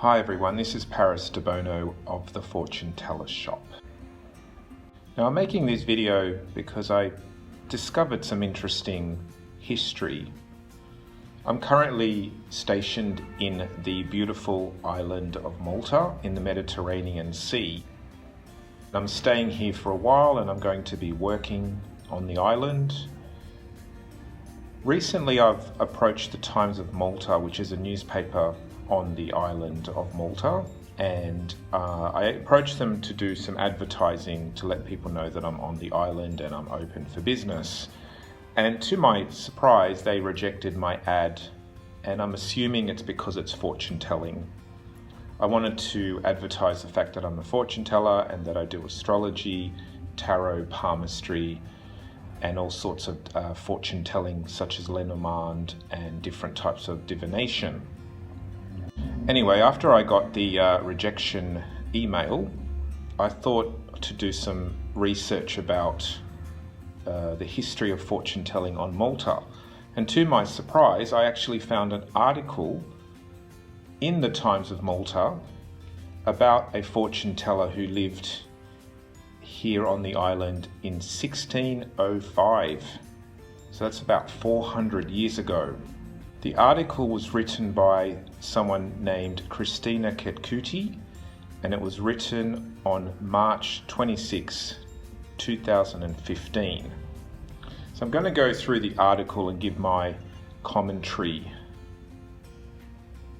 Hi everyone, this is Debono of the Fortune Teller Shop. Now I'm making this video because I discovered some interesting history. I'm currently stationed in the beautiful island of Malta in the Mediterranean Sea. I'm staying here for a while and I'm going to be working on the island. Recently I've approached the Times of Malta, which is a newspaper on the island of Malta, and I approached them to do some advertising to let people know that I'm on the island and I'm open for business. And to my surprise, they rejected my ad, and I'm assuming it's because it's fortune telling. I wanted to advertise the fact that I'm a fortune teller and that I do astrology, tarot, palmistry, and all sorts of fortune telling such as Lenormand and different types of divination. Anyway, after I got the rejection email, I thought to do some research about the history of fortune telling on Malta. And to my surprise, I actually found an article in the Times of Malta about a fortune teller who lived here on the island in 1605. So that's about 400 years ago. The article was written by someone named Christina Ketkuti, and it was written on March 26, 2015. So I'm going to go through the article and give my commentary.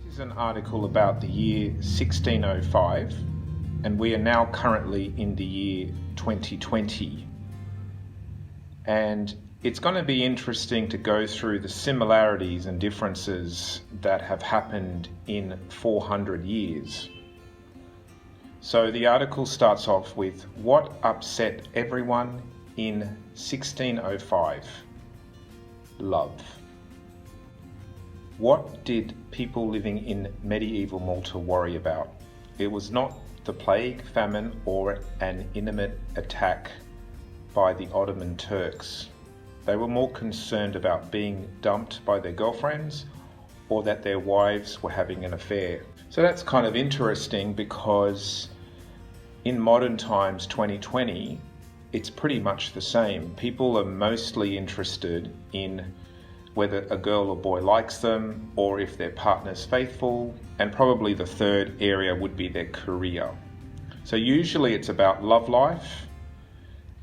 This is an article about the year 1605, and we are now currently in the year 2020. And it's going to be interesting to go through the similarities and differences that have happened in 400 years. So the article starts off with what upset everyone in 1605? Love. What did people living in medieval Malta worry about? It was not the plague, famine, or an intimate attack by the Ottoman Turks. They were more concerned about being dumped by their girlfriends or that their wives were having an affair. So that's kind of interesting because in modern times, 2020, it's pretty much the same. People are mostly interested in whether a girl or boy likes them or if their partner's faithful, and probably the third area would be their career. So usually it's about love life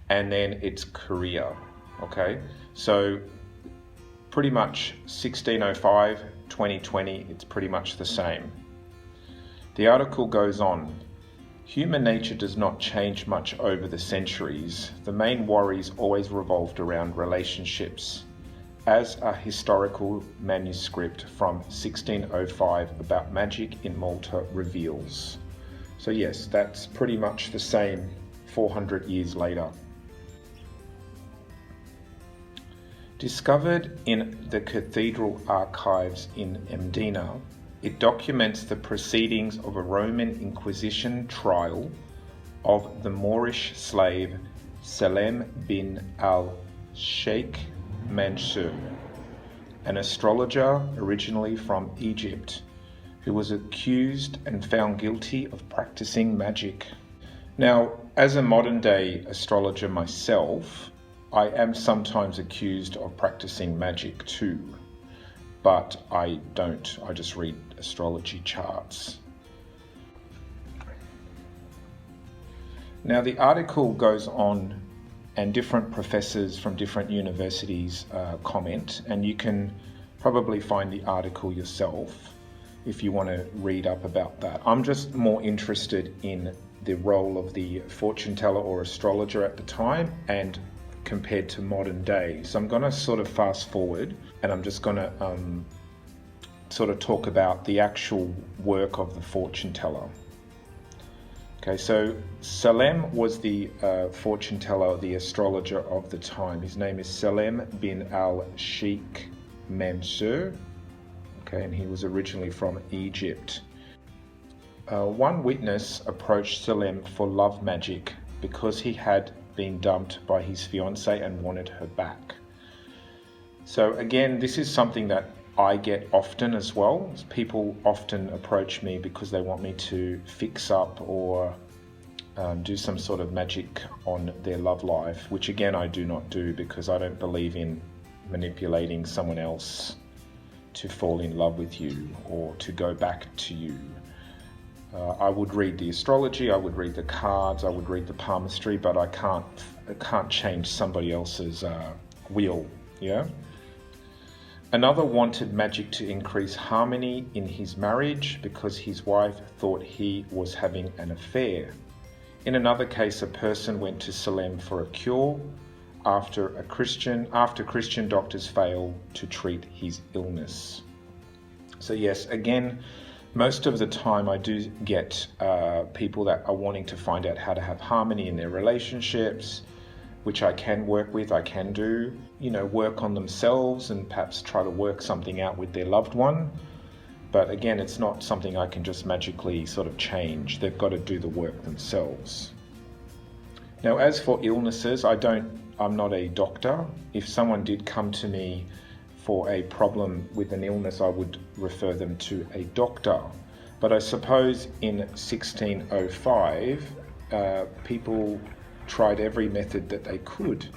and then it's career. Okay, so pretty much 1605, 2020, it's pretty much the same. The article goes on. Human nature does not change much over the centuries. The main worries always revolved around relationships, as a historical manuscript from 1605 about magic in Malta reveals. So yes, that's pretty much the same 400 years later. Discovered in the cathedral archives in Mdina, it documents the proceedings of a Roman Inquisition trial of the Moorish slave Selim bin al-Sheikh Mansur, an astrologer originally from Egypt, who was accused and found guilty of practicing magic. Now, as a modern day astrologer myself, I am sometimes accused of practicing magic too, but I don't. I just read astrology charts. Now the article goes on and different professors from different universities comment, and you can probably find the article yourself if you want to read up about that. I'm just more interested in the role of the fortune teller or astrologer at the time and compared to modern day. So I'm going to sort of fast forward and I'm just going to sort of talk about the actual work of the fortune teller. Okay, so Selim was the fortune teller, the astrologer of the time. His name is Sellem bin al-Sheikh Mansur. Okay, and he was originally from Egypt. One witness approached Selim for love magic because he had been dumped by his fiancée and wanted her back. So again, this is something that I get often as well. People often approach me because they want me to fix up or do some sort of magic on their love life, which again I do not do, because I don't believe in manipulating someone else to fall in love with you or to go back to you. I would read the astrology, I would read the cards, I would read the palmistry, but I can't change somebody else's wheel. Yeah. Another wanted magic to increase harmony in his marriage because his wife thought he was having an affair. In another case, a person went to Sellem for a cure after Christian doctors failed to treat his illness. So yes, again, most of the time I do get people that are wanting to find out how to have harmony in their relationships, which I can work with, I can do, work on themselves and perhaps try to work something out with their loved one. But again, it's not something I can just magically sort of change. They've got to do the work themselves. Now, as for illnesses, I'm not a doctor. If someone did come to me for a problem with an illness, I would refer them to a doctor. But I suppose in 1605, people tried every method that they could.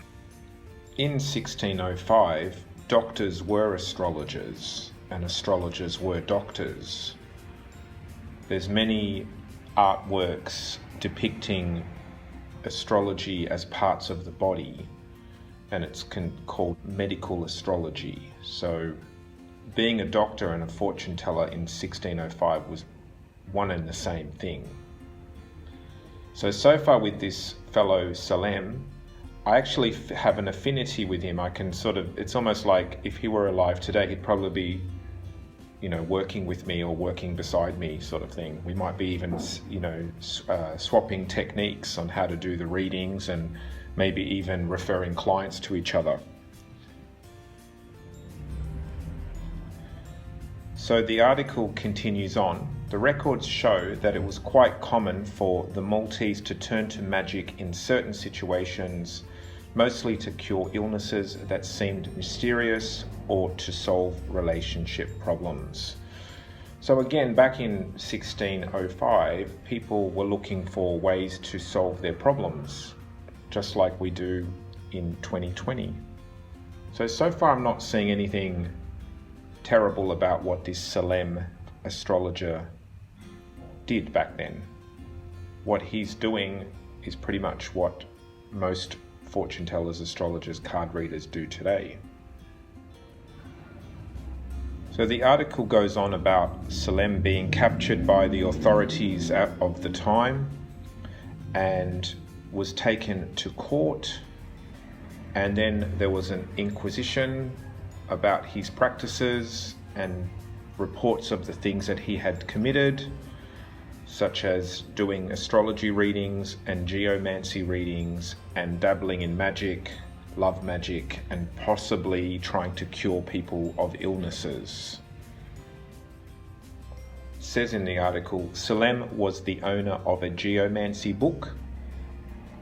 In 1605, doctors were astrologers and astrologers were doctors. There's many artworks depicting astrology as parts of the body, and it's called medical astrology. So being a doctor and a fortune teller in 1605 was one and the same thing. So far with this fellow Selim, I actually have an affinity with him. It's almost like if he were alive today, he'd probably be, working with me or working beside me sort of thing. We might be even, swapping techniques on how to do the readings and maybe even referring clients to each other. So the article continues on. The records show that it was quite common for the Maltese to turn to magic in certain situations, mostly to cure illnesses that seemed mysterious or to solve relationship problems. So again, back in 1605, people were looking for ways to solve their problems, just like we do in 2020. So far I'm not seeing anything terrible about what this Selim astrologer did back then. What he's doing is pretty much what most fortune tellers, astrologers, card readers do today. So the article goes on about Selim being captured by the authorities of the time and was taken to court, and then there was an inquisition about his practices and reports of the things that he had committed, such as doing astrology readings and geomancy readings and dabbling in magic, love magic, and possibly trying to cure people of illnesses. It says in the article, Selim was the owner of a geomancy book.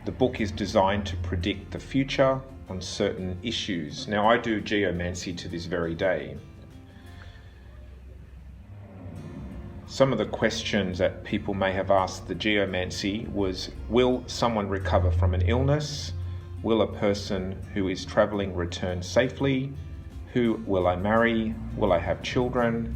The book is designed to predict the future on certain issues. Now, I do geomancy to this very day. Some of the questions that people may have asked the geomancy was, will someone recover from an illness? Will a person who is traveling return safely? Who will I marry? Will I have children?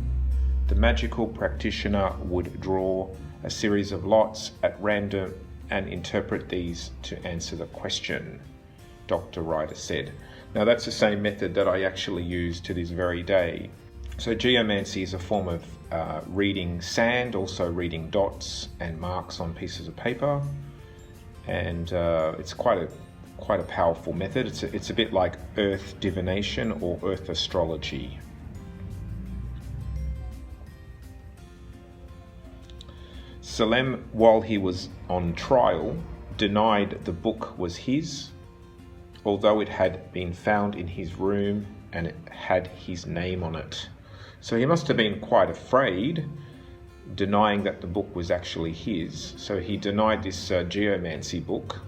The magical practitioner would draw a series of lots at random and interpret these to answer the question, Dr. Ryder said. Now that's the same method that I actually use to this very day. So geomancy is a form of reading sand, also reading dots and marks on pieces of paper, and it's quite a powerful method. It's a bit like earth divination or earth astrology. Selim, while he was on trial, denied the book was his, although it had been found in his room and it had his name on it. So he must have been quite afraid, denying that the book was actually his. So he denied this geomancy book.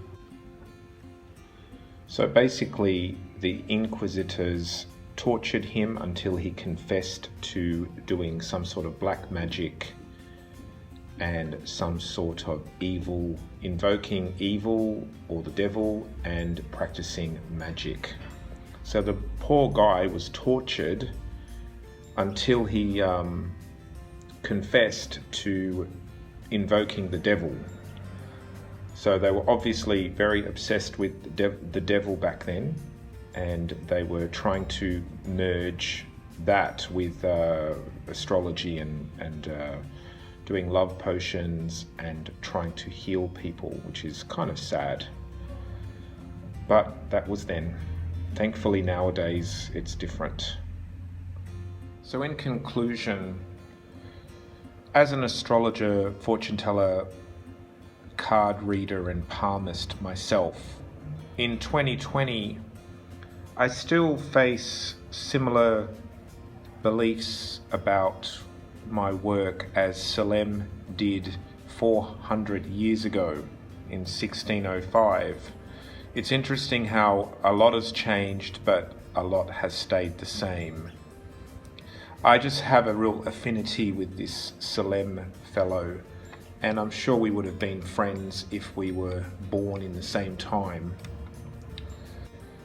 So basically, the inquisitors tortured him until he confessed to doing some sort of black magic and some sort of evil, invoking evil or the devil and practicing magic. So the poor guy was tortured until he confessed to invoking the devil. So they were obviously very obsessed with the devil back then, and they were trying to merge that with astrology and doing love potions and trying to heal people, which is kind of sad. But that was then. Thankfully nowadays it's different. So in conclusion, as an astrologer, fortune teller, card reader and palmist myself, in 2020 I still face similar beliefs about my work as Selim did 400 years ago in 1605. It's interesting how a lot has changed, but a lot has stayed the same. I just have a real affinity with this Selim fellow, and I'm sure we would have been friends if we were born in the same time.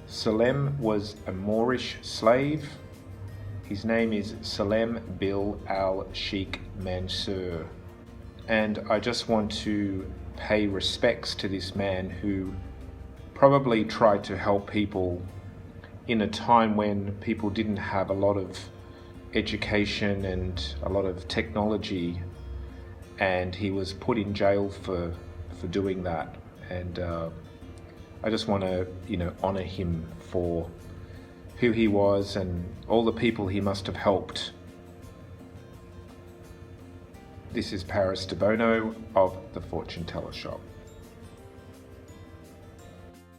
Selim was a Moorish slave. His name is Sellem bil al-Sheikh Mansur. And I just want to pay respects to this man who probably tried to help people in a time when people didn't have a lot of education and a lot of technology, and he was put in jail for doing that. And I just want to honor him for who he was and all the people he must have helped. This is Debono of the Fortune Teller Shop.